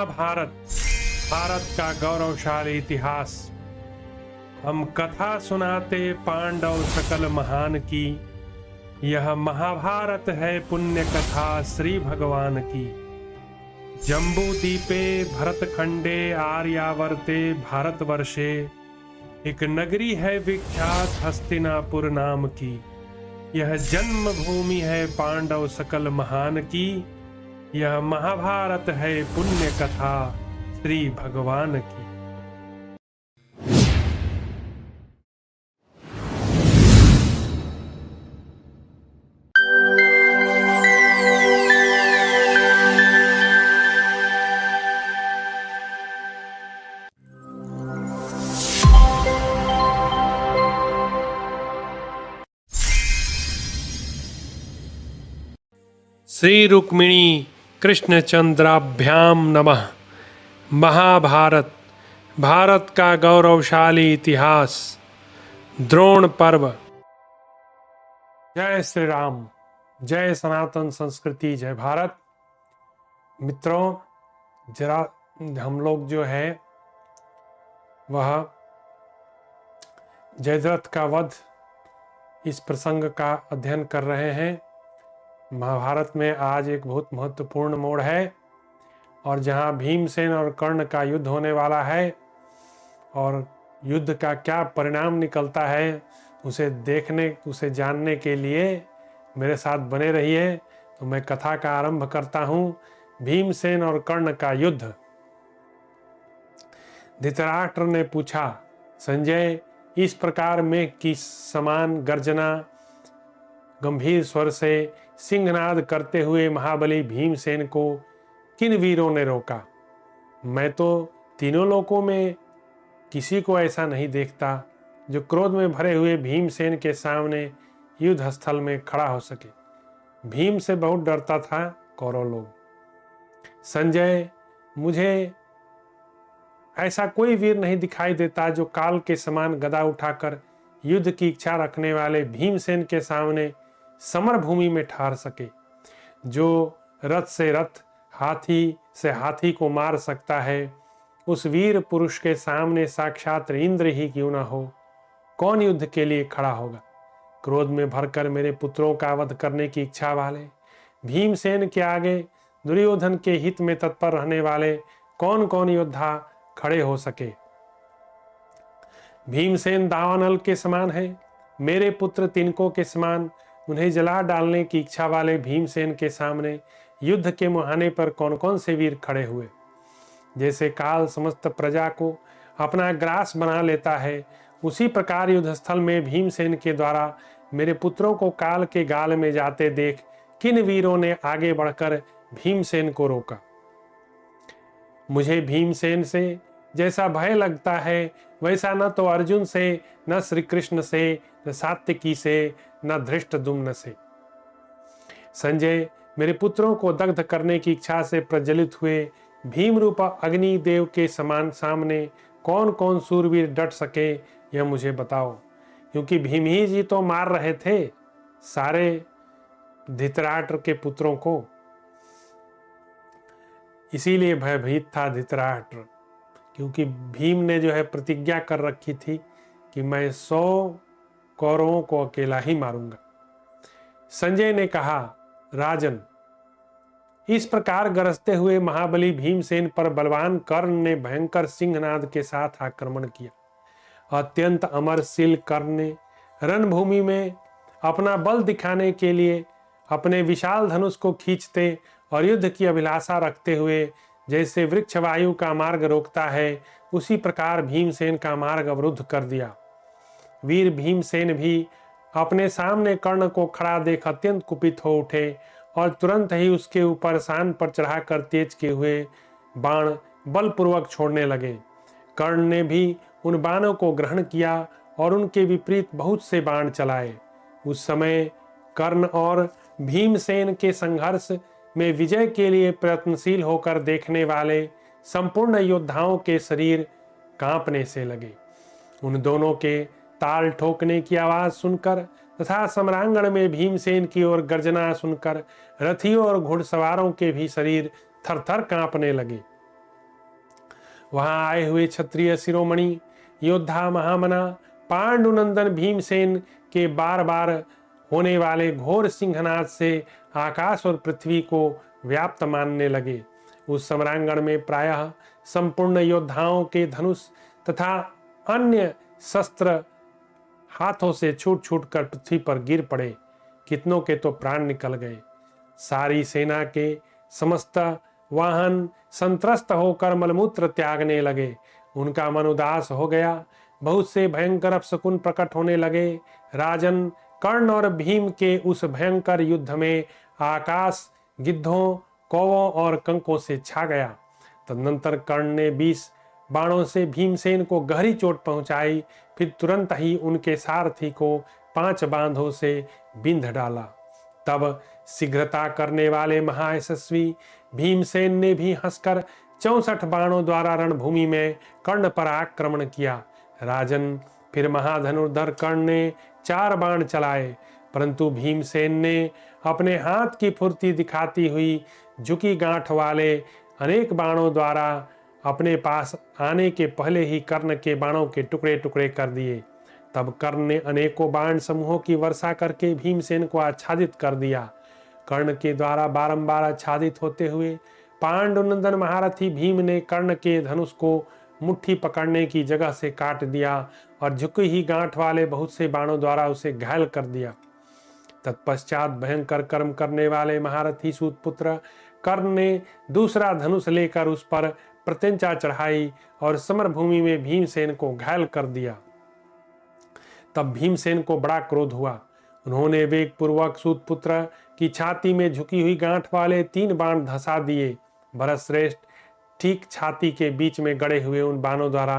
महाभारत भारत का गौरवशाली इतिहास। हम कथा सुनाते पांडव सकल महान की। यह महाभारत है पुण्य कथा श्री भगवान की। जम्बू दीपे भरतखंडे आर्यावर्ते भारतवर्षे एक नगरी है विख्यात हस्तिनापुर नाम की। यह जन्म भूमि है पांडव सकल महान की। यह महाभारत है पुण्य कथा श्री भगवान की। श्री रुक्मिणी कृष्णचंद्राभ्याम नमः। महाभारत भारत का गौरवशाली इतिहास। द्रोण पर्व। जय श्री राम, जय सनातन संस्कृति, जय भारत। मित्रों, जरा हम लोग जो है वह जयद्रथ का वध इस प्रसंग का अध्ययन कर रहे हैं। महाभारत में आज एक बहुत महत्वपूर्ण मोड़ है और जहां भीमसेन और कर्ण का युद्ध होने वाला है और युद्ध का क्या परिणाम निकलता है उसे जानने के लिए मेरे साथ बने रहिए। तो मैं कथा का आरंभ करता हूं। भीमसेन और कर्ण का युद्ध। धृतराष्ट्र ने पूछा, संजय, इस प्रकार में किस समान गर्जना गंभीर स्वर से सिंहनाद करते हुए महाबली भीमसेन को किन वीरों ने रोका? मैं तो तीनों लोकों में किसी को ऐसा नहीं देखता जो क्रोध में भरे हुए भीमसेन के सामने युद्ध स्थल में खड़ा हो सके। भीम से बहुत डरता था कौरव लोग। संजय, मुझे ऐसा कोई वीर नहीं दिखाई देता जो काल के समान गदा उठाकर युद्ध की इच्छा रखने वाले भीमसेन के सामने समर भूमि में ठहर सके। जो रथ से रथ, हाथी से हाथी को मार सकता है, उस वीर पुरुष के सामने साक्षात इंद्र ही क्यों ना हो, कौन युद्ध के लिए खड़ा होगा? क्रोध में भरकर मेरे पुत्रों का वध करने की इच्छा वाले भीमसेन के आगे दुर्योधन के हित में तत्पर रहने वाले कौन कौन योद्धा खड़े हो सके? भीमसेन दावानल के समान है, मेरे पुत्र तिनकों के समान। उन्हें जला डालने की इच्छा वाले भीमसेन के सामने युद्ध के मुहाने पर कौन कौन से वीर खड़े हुए? जैसे काल समस्त प्रजा को अपना ग्रास बना लेता है, उसी प्रकार युद्धस्थल में भीमसेन के द्वारा मेरे पुत्रों को काल के गाल में जाते देख किन वीरों ने आगे बढ़कर भीमसेन को रोका? मुझे भीमसेन से जैसा भय लगता है वैसा न तो अर्जुन से, न श्री कृष्ण से, न सात्यकी से, न धृष्टद्युम्न से। संजय, मेरे पुत्रों को दग्ध करने की इच्छा से प्रज्वलित हुए भीम रूपा अग्नि देव के समान सामने कौन कौन सूरवीर डट सके, यह मुझे बताओ। क्योंकि भीम ही जी तो मार रहे थे सारे धृतराष्ट्र के पुत्रों को, इसीलिए भयभीत था धृतराष्ट्र। क्योंकि भीम ने जो है प्रतिज्ञा कर रखी थी कि मैं 100 कौरवों को अकेला ही मारूंगा। संजय ने कहा, राजन, इस प्रकार गरजते हुए महाबली भीमसेन पर बलवान कर्ण ने भयंकर सिंहनाद के साथ आक्रमण किया। अत्यंत अमरशील कर्ण ने रणभूमि में अपना बल दिखाने के लिए अपने विशाल धनुष को खींचते और युद्ध की अभिलाषा रखते हुए जैसे वृक्ष वायु का मार्ग रोकता है, उसी प्रकार भीमसेन का मार्ग अवरुद्ध कर दिया। वीर भीमसेन भी अपने सामने कर्ण को खड़ा देख अत्यंत कुपित हो उठे और तुरंत ही उसके ऊपर शान पर चढ़ाकर तेज किए हुए बाण बलपूर्वक छोड़ने लगे। कर्ण ने भी उन बाणों को ग्रहण किया और उनके विपरीत बहुत से बाण चलाए। उस समय कर्ण और भीमसेन के संघर्ष में विजय के लिए प्रयत्नशील होकर देखने वाले संपूर्ण योद्धाओं के शरीर कांपने से लगे। उन दोनों के ताल ठोकने की आवाज सुनकर तथा सम्रांगण में भीमसेन की ओर गर्जना सुनकर रथियों और घुड़सवारों के भी शरीर थरथर कांपने लगे। वहां आए हुए क्षत्रिय शिरोमणि योद्धा महामना पांडुनंदन भीमसेन के बार बार होने वाले घोर सिंहनाद से आकाश और पृथ्वी को व्याप्त मानने लगे। उस सम्रांगण में प्रायः संपूर्ण योद्धाओं के धनुष तथा अन्य शस्त्र हाथों से छूट छूट कर पृथ्वी पर गिर पड़े। कितनों के तो प्राण निकल गए। सारी सेना के समस्त वाहन संत्रस्त होकर मलमूत्र त्यागने लगे। उनका मन उदास हो गया। बहुत से भयंकर अपशकुन प्रकट होने लगे। राजन कर्ण और भीम के उस भयंकर युद्ध में आकाश गिद्धों, कौवों और कंकों से छा गया। तदनंतर कर्ण ने 20 बाणों से भीमसेन को गहरी चोट पहुंचाई। फिर तुरंत ही उनके सारथी को 5 बांधों से बिंध डाला। तब शीघ्रता करने वाले महायशस्वी भीमसेन ने भी हंसकर 64 बाणों द्वारा रणभूमि में कर्ण पर आक्रमण किया। राजन, फिर महाधनुर्धर कर्ण ने 4 बाण चलाए, परंतु भीमसेन ने अपने हाथ की फुर्ती दिखाती हुई झुकी गांठ वाले अनेक बाणों द्वारा अपने पास आने के पहले ही कर्ण के बाणों के टुकड़े टुकड़े कर दिए। तब कर्ण ने अनेकों बाण समूहों की वर्षा करके भीमसेन को आच्छादित कर दिया। कर्ण के द्वारा बारंबार आच्छादित होते हुए पांडुनंदन महारथी भीम ने कर्ण के धनुष को मुट्ठी पकड़ने की जगह से काट दिया और झुकी ही गांठ वाले बहुत से बाणों द्वारा उसे घायल कर दिया। तत्पश्चात भयंकर कर्म करने वाले महारथी सूतपुत्र कर्ण ने दूसरा धनुष लेकर उस पर प्रत्यंचा चढ़ाई और समर भूमि में भीमसेन को घायल कर दिया। तब भीमसेन को बड़ा क्रोध हुआ। उन्होंने वेग पूर्वक सूतपुत्र की छाती में झुकी हुई गांठ वाले 3 बाण धंसा दिए। भरतश्रेष्ठ ठीक छाती के बीच में गड़े हुए उन बाणों द्वारा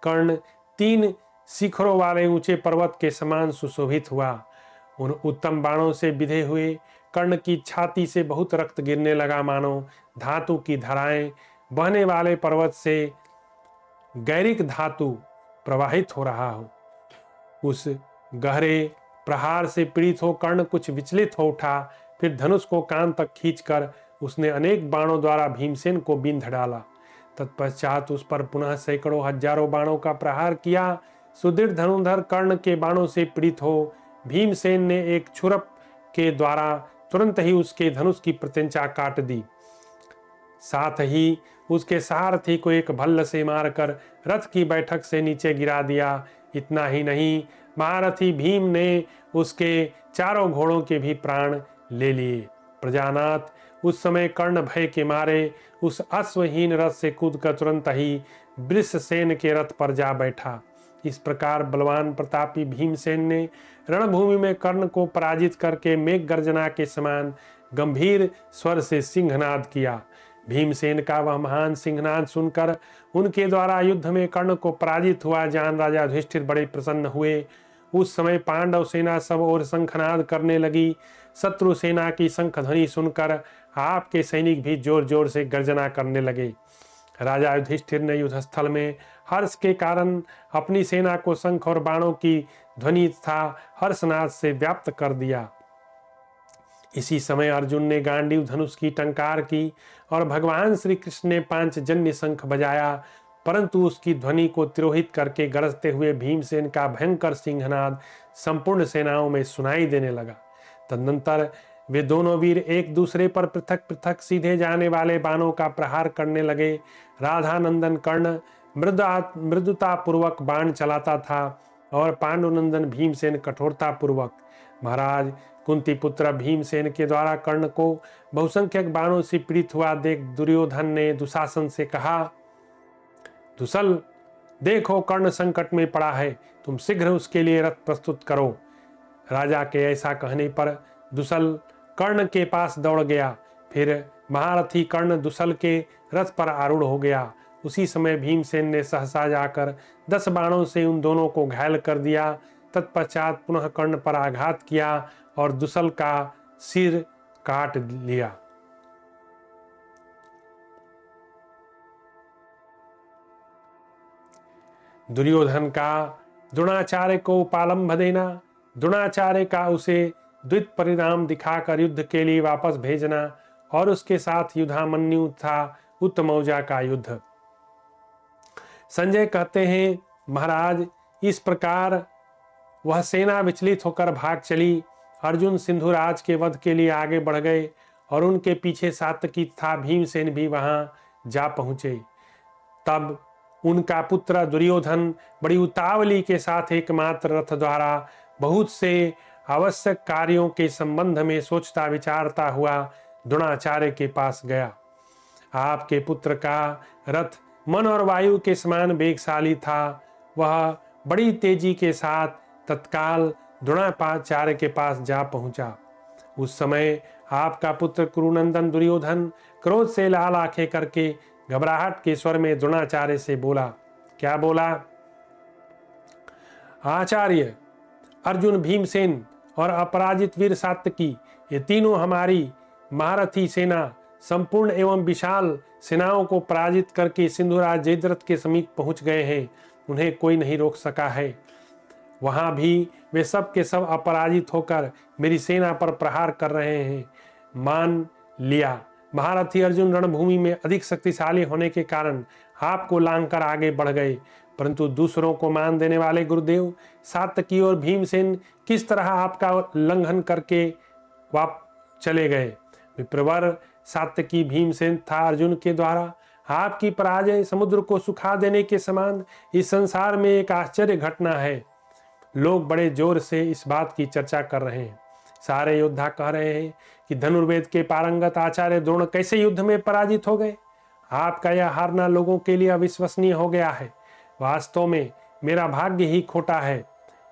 कर्ण 3 शिखरों वाले ऊंचे पर्वत के समान सुशोभित हुआ। उन उत्तम बाणों से बिधे हुए कर्ण की छाती से बहुत रक्त गिरने लगा, मानो धातु की धाराएं बहने वाले पर्वत से गैरिक धातु प्रवाहित हो रहा हो। उस गहरे प्रहार से पीड़ित हो कर्ण कुछ विचलित हो उठा। फिर धनुष को कान तक खींचकर उसने अनेक बाणों द्वारा भीमसेन को बिंध डाला। तत्पश्चात उस पर पुनः सैकड़ों हजारों बाणों का प्रहार किया। सुदृढ़ धनुर्धर कर्ण के बाणों से पीड़ित हो भीमसेन ने एक छुरप के द्वारा तुरंत ही उसके धनुष की प्रत्यंचा काट दी। साथ ही उसके सारथी को एक भल्ल से मारकर रथ की बैठक से नीचे गिरा दिया। इतना ही नहीं, महारथी भीम ने उसके 4 घोड़ों के भी प्राण ले लिए। प्रजानाथ, उस समय कर्ण भय के मारे उस अश्वहीन रथ से कूदकर तुरंत ही वृषसेन के रथ पर जा बैठा। इस प्रकार बलवान प्रतापी भीमसेन ने रणभूमि में कर्ण को पराजित करके मेघ गर्जना के समान गंभीर स्वर से सिंहनाद किया। भीमसेन का वह महान सिंहनाद सुनकर उनके द्वारा युद्ध में कर्ण को पराजित हुआ जान राजा युधिष्ठिर बड़े प्रसन्न हुए। उस समय पांडव सेना सब ओर शंखनाद करने लगी। शत्रु सेना की शंख ध्वनि सुनकर आपके सैनिक भी जोर जोर से गर्जना करने लगे। राजा युधिष्ठिर ने युद्धस्थल में हर्ष के कारण अपनी सेना को शंख और बाणों की ध्वनि तथा हर्षनाद से व्याप्त कर दिया। इसी समय अर्जुन ने गांडीव धनुष की टंकार की और भगवान श्री कृष्ण ने पांचजन्य शंख बजाया, परंतु उसकी ध्वनि को तिरोहित करके गरजते हुए भीमसेन का भयंकर सिंहनाद संपूर्ण सेनाओं में सुनाई देने लगा। तदनंतर वे दोनों वीर एक दूसरे पर पृथक पृथक सीधे जाने वाले बाणों का प्रहार करने लगे। राधानंदन कर्ण मृदुता पूर्वक बाण चलाता था और पांडुनंदन भीमसेन कठोरता पूर्वक। महाराज, कुंती पुत्र भीमसेन के द्वारा कर्ण को बहुसंख्यक बाणों से पीड़ित हुआ देख दुर्योधन ने दुशासन से कहा, दुसल, देखो कर्ण संकट में पड़ा है, तुम शीघ्र उसके लिए रथ प्रस्तुत करो। राजा के ऐसा कहने पर दुसल कर्ण के पास दौड़ गया। फिर महारथी कर्ण दुसल के रथ पर आरूढ़ हो गया। उसी समय भीमसेन ने सहसा जाकर 10 बाणों से उन दोनों को घायल कर दिया। तत्पश्चात पुनः कर्ण पर आघात किया और दुसल का सिर काट लिया। दुर्योधन का द्रोणाचार्य को उपालंभ देना, द्रोणाचार्य का उसे द्वित परिणाम दिखाकर युद्ध के लिए वापस भेजना और उसके साथ युधामन्यु तथा उत्तमौजा का युद्ध। संजय कहते हैं, महाराज इस प्रकार वह सेना विचलित होकर भाग चली। अर्जुन सिंधुराज के वध के लिए आगे बढ़ गए और उनके पीछे सात्यकी तथा भीमसेन भी वहां जा पहुंचे। तब उनका पुत्र दुर्योधन बड़ी उतावली के साथ एकमात्र रथ द्वारा बहुत से आवश्यक कार्यों के संबंध में सोचता विचारता हुआ द्रोणाचार्य के पास गया। आपके पुत्र का रथ मन और वायु के समान वेगशाली था। वह बड़ी तेजी के साथ तत्काल द्रोणाचार्य के पास जा पहुंचा। उस समय आपका पुत्र कुरुनंदन दुर्योधन क्रोध से लाल आंखें करके घबराहट के स्वर में द्रोणाचार्य से बोला। क्या बोला? आचार्य, अर्जुन, भीमसेन और अपराजित वीर सात्यकी, ये तीनों हमारी महारथी सेना संपूर्ण एवं विशाल सेनाओं को पराजित करके सिंधुराज जयद्रथ के समीप पहुंच गए हैं। उन्हें कोई नहीं रोक सका है। वहां भी वे सब के सब अपराजित होकर मेरी सेना पर प्रहार कर रहे हैं। मान लिया, महारथी अर्जुन रणभूमि में अधिक शक्तिशाली होने के कारण आपको लांघकर आगे बढ़ गए, परंतु दूसरों को मान देने वाले गुरुदेव सात्यकी और भीमसेन किस तरह आपका उल्लंघन करके चले गए। विप्रवर सात्यकी भीमसेन था अर्जुन के द्वारा आपकी पराजय समुद्र को सुखा देने के समान इस संसार में एक आश्चर्य घटना है। लोग बड़े जोर से इस बात की चर्चा कर रहे हैं। सारे योद्धा कह रहे हैं कि धनुर्वेद के पारंगत आचार्य द्रोण कैसे युद्ध में पराजित हो गए। आपका यह हारना लोगों के लिए अविश्वसनीय हो गया है। वास्तव में मेरा भाग्य ही खोटा है।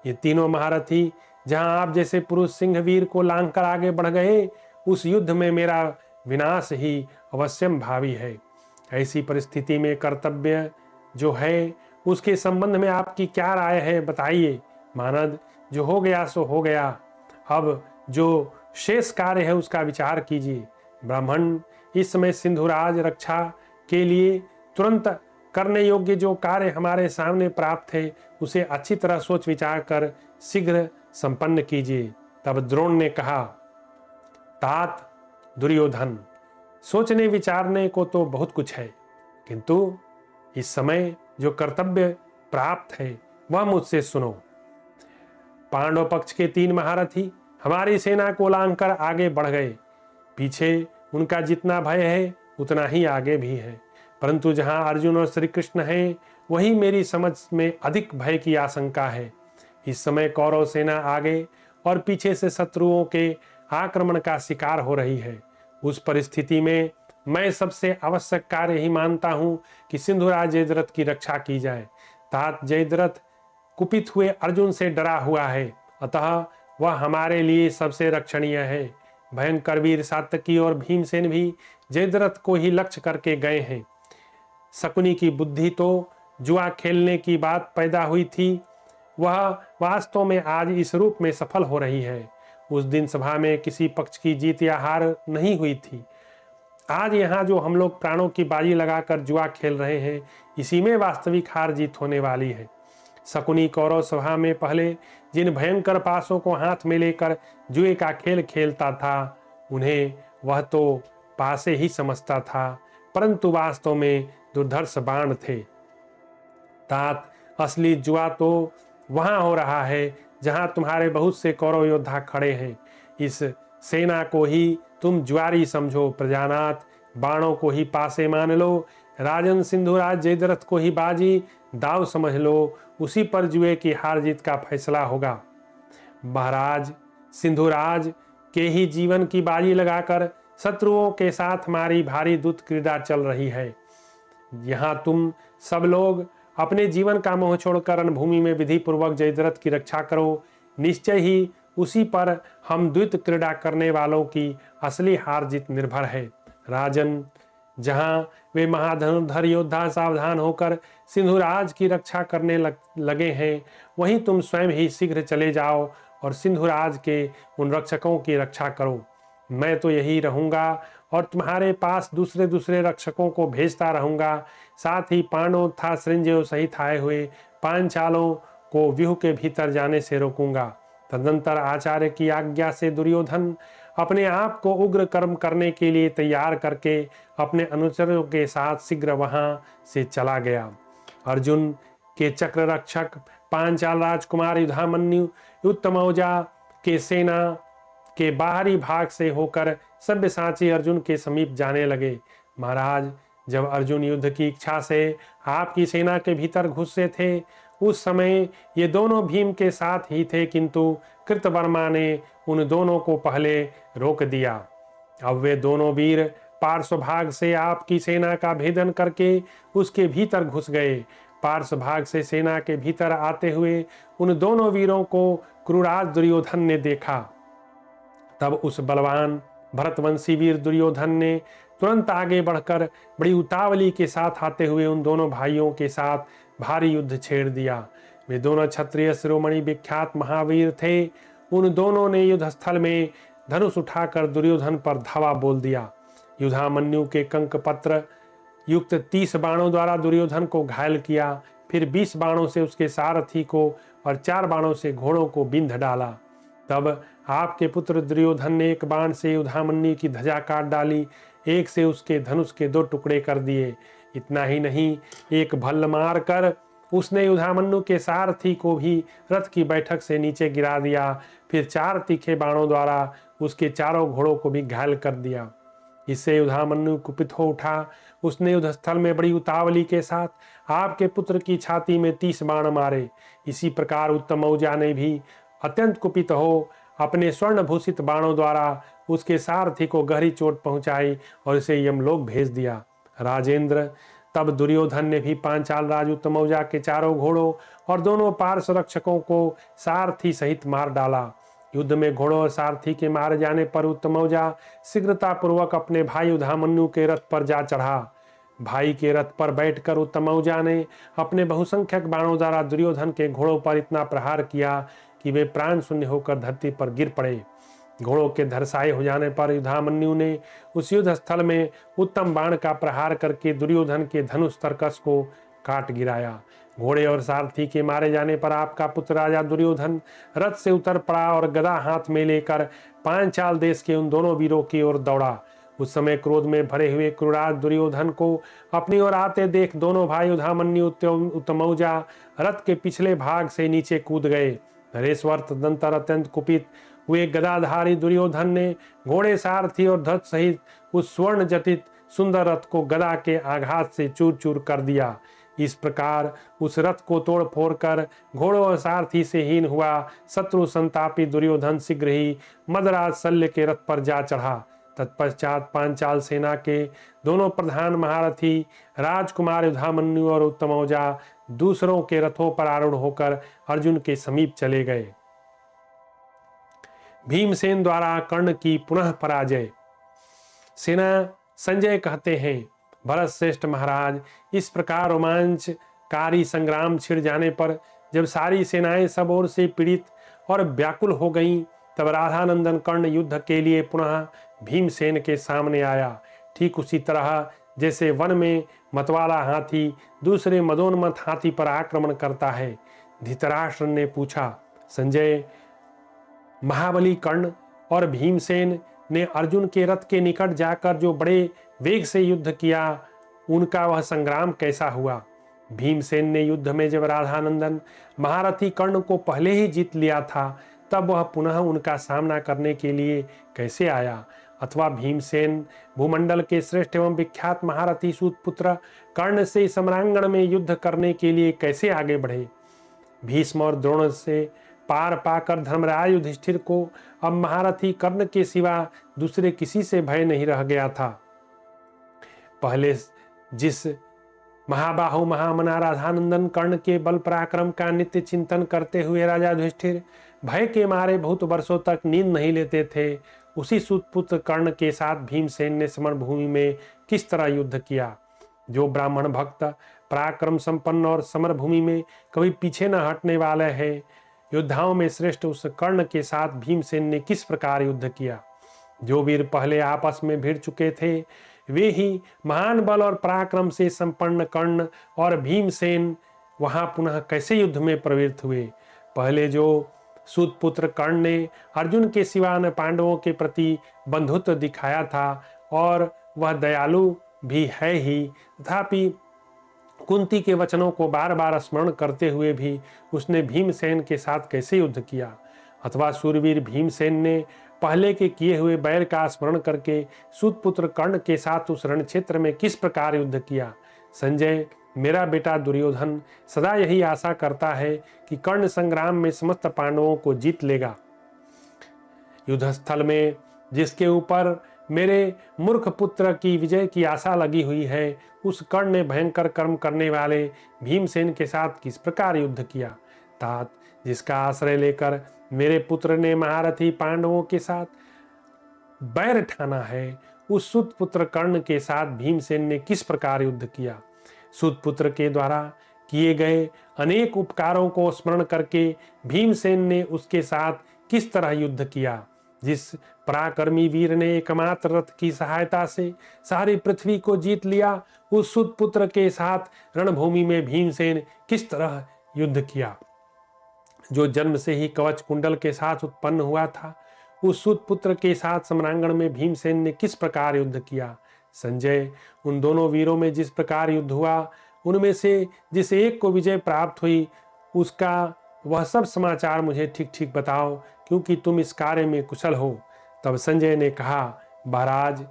ये तीनों महारथी जहां आप जैसे पुरुष सिंहवीर को लांघकर आगे बढ़ गए, उस युद्ध में मेरा विनाश ही अवश्यम भावी है। ऐसी परिस्थिति में कर्तव्य जो है उसके संबंध में आपकी क्या राय है, बताइए। मानद, जो हो गया सो हो गया। अब जो शेष कार्य है उसका विचार कीजिए। ब्राह्मण, इस समय सिंधुराज रक्षा के लिए तुरंत करने योग्य जो कार्य हमारे सामने प्राप्त है उसे अच्छी तरह सोच विचार कर शीघ्र संपन्न कीजिए। तब द्रोण ने कहा, तात दुर्योधन, सोचने विचारने को तो बहुत कुछ है, किंतु इस समय जो कर्तव्य प्राप्त है वह मुझसे सुनो। पांडव पक्ष के 3 महारथी हमारी सेना को लांघकर आगे बढ़ गए। पीछे उनका जितना भय है उतना ही आगे भी है, परंतु जहां अर्जुन और श्री कृष्ण हैं वहीं मेरी समझ में अधिक भय की आशंका है। इस समय कौरव सेना आगे और पीछे से शत्रुओं के आक्रमण का शिकार हो रही है। उस परिस्थिति में मैं सबसे आवश्यक कार्य ही मानता हूं कि सिंधुराज जयद्रथ की रक्षा की जाए। तात जयद्रथ कुपित हुए अर्जुन से डरा हुआ है, अतः वह हमारे लिए सबसे रक्षणीय है। भयंकर वीर सात्यकी और भीमसेन भी जयद्रथ को ही लक्ष्य करके गए हैं। शकुनी की बुद्धि तो जुआ खेलने की बात पैदा हुई थी, वह वास्तव में आज इस रूप में सफल हो रही है। उस दिन सभा में किसी पक्ष की जीत या हार नहीं हुई थी। आज यहाँ जो हम लोग प्राणों की बाजी लगाकर जुआ खेल रहे हैं, इसी में वास्तविक हार जीत होने वाली है। शकुनी कौरव सभा में पहले जिन भयंकर पासों को हाथ में लेकर जुए का खेल खेलता था, उन्हें वह तो पासे ही समझता था, परंतु वास्तव में दुर्धर्ष बाण थे। तात, असली जुआ तो वहां हो रहा है जहां तुम्हारे बहुत से कौरव योद्धा खड़े हैं। इस सेना को ही तुम जुआरी समझो। प्रजानाथ, बाणों को ही पासे मान लो। राजन सिंधुराज जयद्रथ को ही बाजी दाव समझ लो। उसी पर जुए की हार जीत का फैसला होगा। महाराज, सिंधुराज के ही जीवन की बाजी लगाकर शत्रुओं के साथ हमारी भारी दूत क्रीड़ा चल रही है। यहाँ तुम सब लोग अपने जीवन का मोह छोड़कर रणभूमि में विधि पूर्वक जयद्रथ की रक्षा करो। निश्चय ही उसी पर हम द्वित क्रीड़ा करने वालों की असली हार जीत निर्भर है। राजन, जहां वे महाधनुर्धर योद्धा सावधान होकर सिंधुराज की रक्षा करने लगे हैं, वहीं तुम स्वयं ही शीघ्र चले जाओ और सिंधुराज के उन रक्षकों की रक्षा करो। मैं तो यही रहूंगा और तुम्हारे पास दूसरे दूसरे रक्षकों को भेजता रहूंगा। साथ ही पांडवों तथा सृंजयों सहित आए हुए पांचालों को व्यूह के भीतर जाने से रोकूंगा। तदनंतर आचार्य की आज्ञा से दुर्योधन अपने आप को उग्र कर्म करने के लिए तैयार करके अपने अनुचरों के साथ शीघ्र वहां से चला गया। अर्जुन के चक्र रक्षक पांचाल राजकुमार युधामन्यु उत्तमौजा के सेना के बाहरी भाग से होकर सब्यसाची अर्जुन के समीप जाने लगे। महाराज, जब अर्जुन युद्ध की इच्छा से आपकी सेना के भीतर घुसे थे, उस समय ये दोनों भीम के साथ ही थे, किंतु कृतवर्मा ने उन दोनों को पहले रोक दिया। अब वे दोनों वीर पार्श्व भाग से आपकी सेना का भेदन करके उसके भीतर घुस गए। पार्श्व भाग से सेना के भीतर आते हुए उन दोनों वीरों को क्रूराज दुर्योधन ने देखा। तब उस बलवान भरतवंशी वीर दुर्योधन ने तुरंत आगे बढ़कर बड़ी उतावली के साथ आते हुए उन दोनों भाइयों के साथ भारी युद्ध छेड़ दिया। वे दोनों क्षत्रिय शिरोमणि विख्यात महावीर थे। उन दोनों ने युद्ध स्थल में धनुष उठाकर दुर्योधन पर धावा बोल दिया। युधामन्यु के कंक पत्र युक्त 30 बाणों द्वारा दुर्योधन को घायल किया। फिर 20 बाणों से उसके सारथी को और 4 बाणों से घोड़ों को बिंध डाला। तब आपके पुत्र दुर्योधन ने एक बाण से युधामन्यु की ध्वजा काट डाली, एक से उसके धनुष के 2 टुकड़े कर दिए। इतना ही नहीं, एक भल्ल मार कर उसने युधामन्यु के सारथी को भी रथ की बैठक से नीचे गिरा दिया। फिर 4 तीखे बाणों द्वारा उसके चारों घोड़ों को भी घायल कर दिया। इससे युधामन्यु कुपित हो उठा। उसने युद्ध स्थल में बड़ी उतावली के साथ आपके पुत्र की छाती में 30 बाण मारे। इसी प्रकार उत्तमौजा ने भी अत्यंत कुपित हो अपने स्वर्ण भूषित बाणों द्वारा उसके सारथी को गहरी चोट पहुंचाई और इसे यमलोक भेज दिया। राजेंद्र, तब दुर्योधन ने भी पांचाल राज उत्तमौजा के चारों घोड़ों और दोनों पार्श्व रक्षकों को सारथी सहित मार डाला। युद्ध में घोड़ों और सारथी के मारे जाने पर उत्तमौजा शीघ्रता पूर्वक अपने भाई युधामन्यु के रथ पर जा चढ़ा। भाई के रथ पर बैठकर उत्तमौजा ने अपने बहुसंख्यक बाणों द्वारा दुर्योधन के घोड़ों पर इतना प्रहार किया कि वे प्राण शून्य होकर धरती पर गिर पड़े। घोड़ों के धरसाए हो जाने पर युधामन्यु ने उस युद्ध स्थल में उत्तम बाण का प्रहार करके दुर्योधन के धनुष तरकस को काट गिराया। घोड़े और सारथी के मारे जाने पर आपका पुत्र राजा दुर्योधन रथ से उतर पड़ा और गदा हाथ में लेकर पांचाल देश के उन दोनों वीरों की ओर दौड़ा। उस समय क्रोध में भरे हुए क्रूराज दुर्योधन को अपनी ओर आते देख दोनों भाई युधामन्यु उत्तमौजा रथ के पिछले भाग से नीचे कूद गए। नरेश्वर तदंतर अत्यंत कुपित हुए गदाधारी दुर्योधन ने घोड़े, सारथी और ध्वज सहित उस स्वर्ण जटित सुंदर रथ को गदा के आघात से चूर चूर कर दिया। इस प्रकार उस रथ को तोड़ फोड़ कर घोड़ों और सारथी से हीन हुआ शत्रु संतापी दुर्योधन शीघ्र ही मदराज शल्य के रथ पर जा चढ़ा। तत्पश्चात पांचाल सेना के दोनों प्रधान महारथी राजकुमार युधामन्यु और उत्तमौजा दूसरों के रथों पर आरूढ़ होकर अर्जुन के समीप चले गए। भीमसेन द्वारा कर्ण की पुनः पराजय। सेना संजय कहते हैं, भरत श्रेष्ठ महाराज, इस प्रकार रोमांचकारी संग्राम छिड़ जाने पर जब सारी सेनाएं सब ओर से पीड़ित और व्याकुल हो गईं, तब राधानंदन कर्ण युद्ध के लिए पुनः भीमसेन के सामने आया। ठीक उसी तरह जैसे वन में मतवाला हाथी दूसरे मदोन्मत हाथी पर आक्रमण करता है। धृतराष्ट्र ने पूछा, संजय, महाबली कर्ण और भीमसेन ने अर्जुन के रथ के निकट जाकर जो बड़े वेग से युद्ध किया, उनका वह संग्राम कैसा हुआ? भीमसेन ने युद्ध में जब राधानंदन महारथी कर्ण को पहले ही जीत लिया था, तब वह पुनः उनका सामना करने के लिए कैसे आया? अथवा भीमसेन भूमंडल के श्रेष्ठ एवं विख्यात महारथी सूतपुत्र कर्ण से सम्रांगण में युद्ध करने के लिए कैसे आगे बढ़े? भीष्म और द्रोण से पार पाकर धर्मराज युधिष्ठिर को अब महारथी कर्ण के सिवा दूसरे किसी से भय नहीं रह गया था। पहले जिस महाबाहु महामना राधानंदन कर्ण के बल पराक्रम का नित्य चिंतन करते हुए राजा युधिष्ठिर भय के मारे बहुत वर्षों तक नींद नहीं लेते थे, उसी सूतपुत्र कर्ण के साथ भीमसेन ने समरभूमि में किस तरह युद्ध किया। जो ब्राह्मण भक्त पराक्रम संपन्न और समरभूमि में कभी पीछे न हटने वाले हैं, योद्धाओं में श्रेष्ठ उस कर्ण के साथ भीमसेन ने किस प्रकार युद्ध किया। जो वीर पहले आपस में भिड़ चुके थे, वे ही महान बल और पराक्रम से संपन्न कर्ण और भीमसेन वहां पुनः कैसे युद्ध में प्रवृत्त हुए। पहले जो सूतपुत्र कर्ण ने अर्जुन के सिवा न पांडवों के प्रति बंधुत्व दिखाया था और वह दयालु भी है ही, तथापि कुंती के वचनों को बार बार स्मरण करते हुए भी उसने भीमसेन के साथ कैसे युद्ध किया, अथवा सूरवीर भीमसेन ने पहले के किए हुए बैर का स्मरण करके सूतपुत्र कर्ण के साथ उस रण क्षेत्र में किस प्रकार युद्ध किया। संजय, मेरा बेटा दुर्योधन सदा यही आशा करता है कि कर्ण संग्राम में समस्त पांडवों को जीत लेगा। युद्ध स्थल में जिसके ऊपर मेरे मूर्ख पुत्र की विजय की आशा लगी हुई है, उस कर्ण ने भयंकर कर्म करने वाले भीमसेन के साथ किस प्रकार युद्ध किया। तात, जिसका आश्रय लेकर मेरे पुत्र ने महारथी पांडवों के साथ बैर ठाना है, उस सूतपुत्र कर्ण के साथ भीमसेन ने किस प्रकार युद्ध किया। सूतपुत्र के द्वारा किए गए अनेक उपकारों को स्मरण करके भीमसेन ने उसके साथ किस तरह युद्ध किया। जिस पराक्रमी वीर ने एकमात्र रथ की सहायता से सारी पृथ्वी को जीत लिया, उस सूतपुत्र के साथ रणभूमि में भीमसेन किस तरह युद्ध किया। जो जन्म से ही कवच कुंडल के साथ उत्पन्न हुआ था, उस सूतपुत्र के साथ सम्रांगण में भीमसेन ने किस प्रकार युद्ध किया। संजय, उन दोनों वीरों में जिस प्रकार युद्ध हुआ, उनमें से जिस एक को विजय प्राप्त हुई, उसका वह सब समाचार मुझे ठीक ठीक बताओ, क्योंकि तुम इस कार्य में कुशल हो। तब संजय ने कहा, महाराज,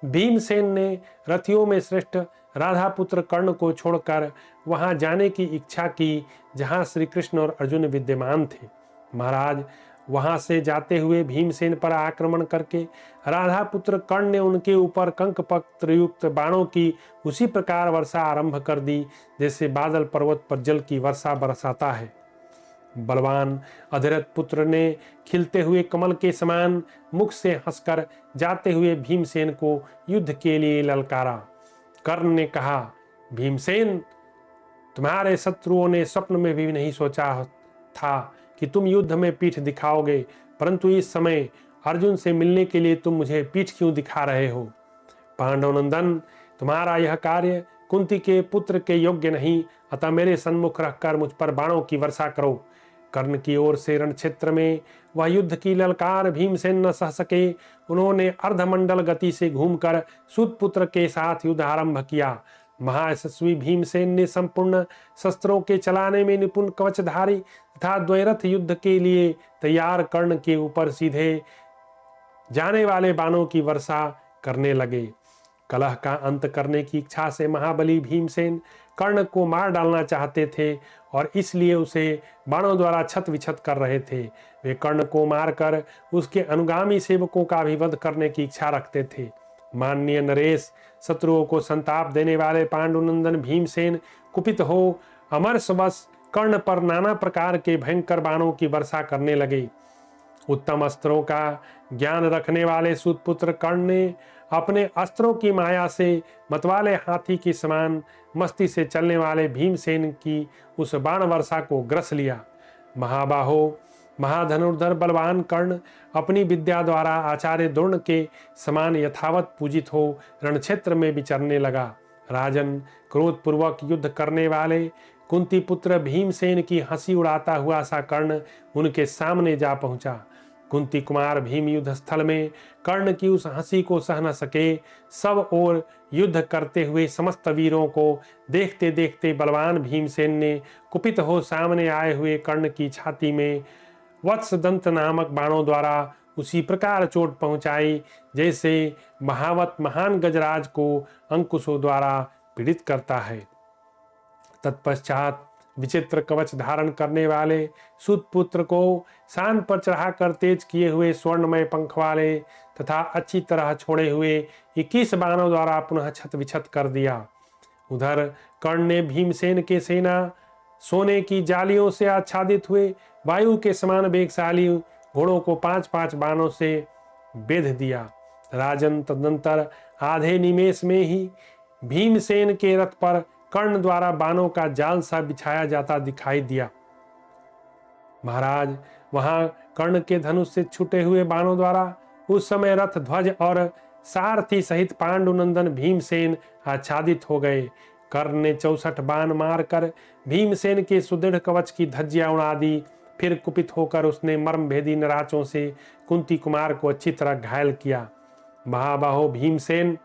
भीमसेन ने रथियों में श्रेष्ठ राधापुत्र कर्ण को छोड़कर वहां जाने की इच्छा की जहां श्री कृष्ण और अर्जुन विद्यमान थे। महाराज, वहां से जाते हुए भीमसेन पर आक्रमण करके राधापुत्र कर्ण ने उनके ऊपर कंक पत्र युक्त बाणों की उसी प्रकार वर्षा आरंभ कर दी जैसे बादल पर्वत पर जल की वर्षा बरसाता है। बलवान अधिरथ पुत्र ने खिलते हुए कमल के समान मुख से हंसकर जाते हुए भीमसेन को युद्ध के लिए ललकारा। कर्ण ने कहा, भीमसेन, तुम्हारे शत्रुओं ने स्वप्न में भी नहीं सोचा था कि तुम युद्ध में पीठ दिखाओगे, परंतु इस समय अर्जुन से मिलने के लिए तुम मुझे पीठ क्यों दिखा रहे हो। पांडवनंदन, तुम्हारा यह कार्य कुंती के पुत्र के योग्य नहीं, अतः मेरे सन्मुख रखकर मुझ पर बाणों की वर्षा करो। कर्ण की ओर से रण क्षेत्र में वह युद्ध की ललकार भीमसेन न सह सके। उन्होंने अर्धमंडल गति से घूमकर सूतपुत्र के साथ युद्ध आरंभ किया। महायशस्वी भीमसेन ने संपूर्ण शस्त्रों के चलाने में निपुण कवचधारी तथा द्वैरथ युद्ध के लिए तैयार कर्ण के ऊपर सीधे जाने वाले बाणों की वर्षा करने लगे। कलह का अंत करने की इच्छा से महाबली भीमसेन कर्ण को मार डालना चाहते थे और इसलिए उसे बाणों द्वारा छत विछत कर रहे थे। वे कर्ण को मारकर उसके अनुगामी सेवकों का भी वध करने की इच्छा रखते थे। माननीय नरेश, शत्रुओं को संताप देने वाले पांडुनंदन भीमसेन कुपित हो अमरसवश कर्ण पर नाना प्रकार के भयंकर बाणों की वर्षा करने लगे। उत्तम अस्त्रों का ज्ञान रखने वाले सूतपुत्र कर्ण ने अपने अस्त्रों की माया से मतवाले हाथी के समान मस्ती से चलने वाले भीमसेन की उस बाण वर्षा को ग्रस लिया। महाबाहो, महाधनुर्धर बलवान कर्ण अपनी विद्या द्वारा आचार्य द्रोण के समान यथावत पूजित हो रणक्षेत्र में विचरने लगा। राजन, क्रोधपूर्वक युद्ध करने वाले कुंती पुत्र भीमसेन की हंसी उड़ाता हुआ सा कर्ण उनके सामने जा पहुंचा। कुंती कुमार भीम युद्ध स्थल में कर्ण की उस हंसी को सह न सके। सब ओर युद्ध करते हुए समस्त वीरों को देखते देखते बलवान भीमसेन ने कुपित हो सामने आए हुए कर्ण की छाती में वत्सदंत नामक बाणों द्वारा उसी प्रकार चोट पहुंचाई जैसे महावत महान गजराज को अंकुशों द्वारा पीड़ित करता है। तत्पश्चात विचित्र कवच धारण करने वाले सूतपुत्र को शान पर चढ़ाकर तेज किए हुए स्वर्णमय पंख वाले तथा अच्छी तरह छोड़े हुए 21 बाणों द्वारा पुनः छत विछत कर दिया। उधर कर्ण ने भीमसेन के सेना सोने की जालियों से आच्छादित हुए वायु के समान वेगशाली घोड़ों को 5-5 बाणों से बेध दिया। राजन, तदनंतर आधे निमेष में ही भीमसेन के रथ पर कर्ण द्वारा बाणों का जाल सा बिछाया जाता दिखाई दिया। महाराज, वहां कर्ण के धनुष से छूटे हुए बाणों द्वारा उस समय रथ, ध्वज और सारथी सहित पांडुनंदन भीमसेन आच्छादित हो गए। कर्ण ने 64 बाण मारकर भीमसेन के सुदृढ़ कवच की धज्जियां उड़ा दी। फिर कुपित होकर उसने मर्म भेदी नराचों से कुंती कुमार को अच्छी तरह घायल किया। महाबाहो भीमसेन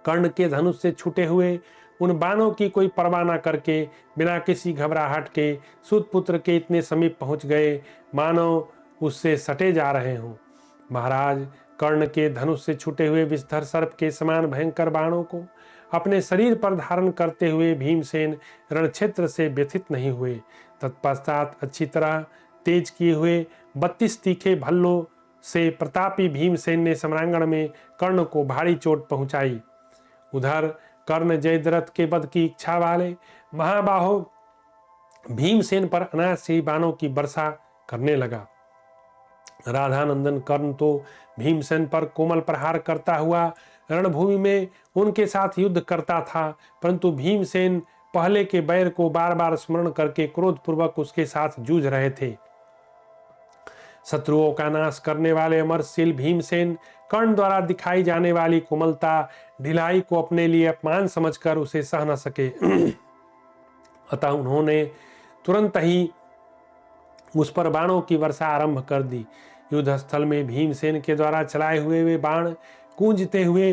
कर्ण के धनुष से छूटे हुए उन बाणों की कोई परवाह न करके बिना किसी घबराहट के सूत पुत्र के इतने समीप पहुंच गए मानो उससे सटे जा रहे हों। महाराज कर्ण के धनुष से छूटे हुए विषधर सर्प के समान भयंकर बाणों को अपने शरीर पर धारण करते हुए भीमसेन रणक्षेत्र से व्यथित नहीं हुए। तत्पश्चात अच्छी तरह तेज किए हुए 32 तीखे भल्लों से प्रतापी भीमसेन ने सम्रांगण में कर्ण को भारी चोट पहुंचाई। उधर कर्ण जयद्रथ के वध की इच्छा वाले महाबाहो भीमसेन पर अनायास से बाणों की वर्षा करने लगा। राधानंदन कर्ण तो भीमसेन पर कोमल प्रहार करता हुआ रणभूमि में उनके साथ युद्ध करता था, परंतु भीमसेन पहले के बैर को बार बार स्मरण करके क्रोधपूर्वक उसके साथ जूझ रहे थे। शत्रुओं का नाश करने वाले अमरशील भीमसेन कर्ण द्वारा दिखाई जाने वाली कोमलता ढिलाई को अपने लिए अपमान समझकर उसे सह न सके। अतः उन्होंने तुरंत ही उस पर बाणों की वर्षा आरंभ कर दी। युद्ध स्थल में भीमसेन के द्वारा चलाए हुए वे बाण गूंजते हुए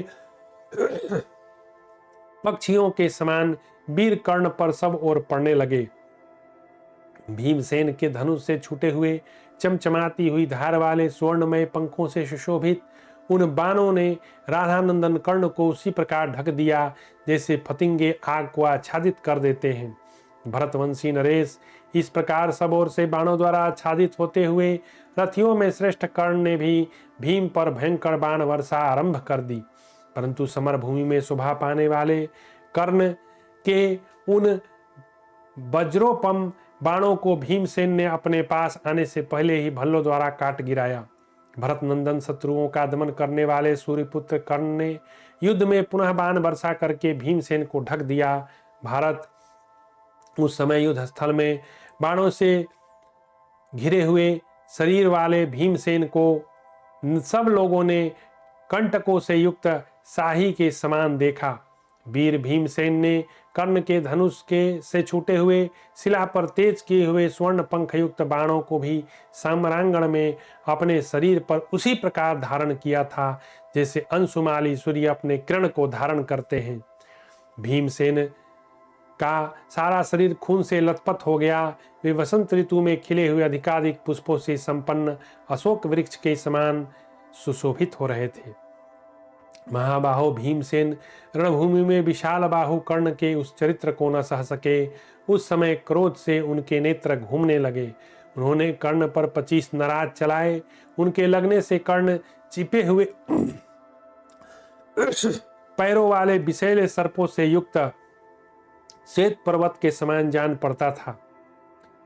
पक्षियों के समान वीर कर्ण पर सब ओर पड़ने लगे। भीमसेन के धनुष से छूटे हुए चमचमाती हुई धार वाले स्वर्णमय पंखों से सुशोभित उन बाणों ने राधानंदन कर्ण को उसी प्रकार ढक दिया जैसे फतिंगे आग को आच्छादित कर देते हैं। भरतवंशी नरेश इस प्रकार सब ओर से बाणों द्वारा आच्छादित होते हुए रथियों में श्रेष्ठ कर्ण ने भी भीम पर भयंकर बाण वर्षा आरंभ कर दी, परंतु समरभूमि में शोभा पाने वाले कर्ण के उन वज्रोपम बाणों को भीमसेन ने अपने पास आने से पहले ही भल्लों द्वारा काट गिराया। भरतनंदन शत्रुओं का दमन करने वाले सूर्यपुत्र कर्ण ने युद्ध में पुनः बाण वर्षा करके भीमसेन को ढक दिया। भारत उस समय युद्ध स्थल में बाणों से घिरे हुए शरीर वाले भीमसेन को सब लोगों ने कंटकों से युक्त शाही के समान देखा। वीर भीमसेन ने कर्ण के धनुष के से छूटे हुए शिला पर तेज किए हुए स्वर्ण पंख युक्त बाणों को भी सम्रांगण में अपने शरीर पर उसी प्रकार धारण किया था जैसे अंशुमाली सूर्य अपने किरण को धारण करते हैं। भीमसेन का सारा शरीर खून से लथपथ हो गया। वे वसंत ऋतु में खिले हुए अधिकाधिक पुष्पों से संपन्न अशोक वृक्ष के समान सुशोभित हो रहे थे। महाबाहो भीमसेन रणभूमि में विशाल बाहु कर्ण के उस चरित्र को न सह सके। उस समय क्रोध से उनके नेत्र घूमने लगे। उन्होंने कर्ण पर 25 नराज चलाए। उनके लगने से कर्ण चिपे हुए पैरों वाले विषैले सर्पों से युक्त श्वेत पर्वत के समान जान पड़ता था।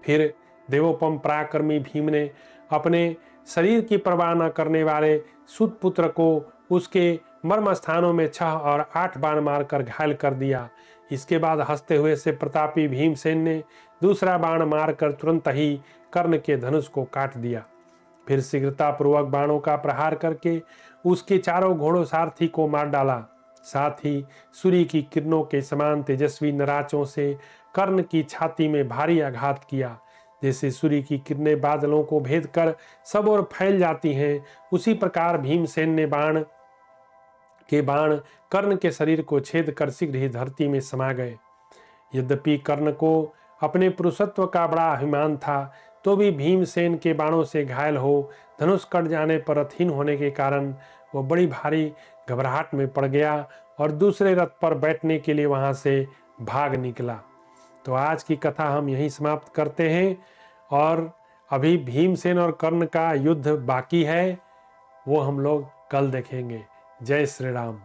फिर देवोपम पराक्रमी भीम ने अपने शरीर की परवाह न करने वाले सूत पुत्र को उसके मर्म स्थानों में 6 और 8 बाण मारकर घायल कर दिया। इसके बाद हंसते हुए से प्रतापी भीमसेन ने दूसरा बाण मारकर तुरंत ही कर्ण के धनुष को काट दिया। फिर शीघ्रतापूर्वक बाणों का प्रहार करके उसके चारों घोड़ों सारथी को मार डाला। साथ ही सूर्य की किरणों के समान तेजस्वी नराचों से कर्ण की छाती में भारी आघात किया। जैसे सूर्य की किरणें बादलों को भेद कर सब ओर फैल जाती हैं, उसी प्रकार भीमसेन ने बाण कर्ण के शरीर को छेद कर शीघ्र ही धरती में समा गए। यद्यपि कर्ण को अपने पुरुषत्व का बड़ा अभिमान था, तो भी भीमसेन के बाणों से घायल हो धनुष कट जाने पर रथहीन होने के कारण वह बड़ी भारी घबराहट में पड़ गया और दूसरे रथ पर बैठने के लिए वहां से भाग निकला। तो आज की कथा हम यहीं समाप्त करते हैं और अभी भीमसेन और कर्ण का युद्ध बाकी है, वो हम लोग कल देखेंगे। जय श्री राम।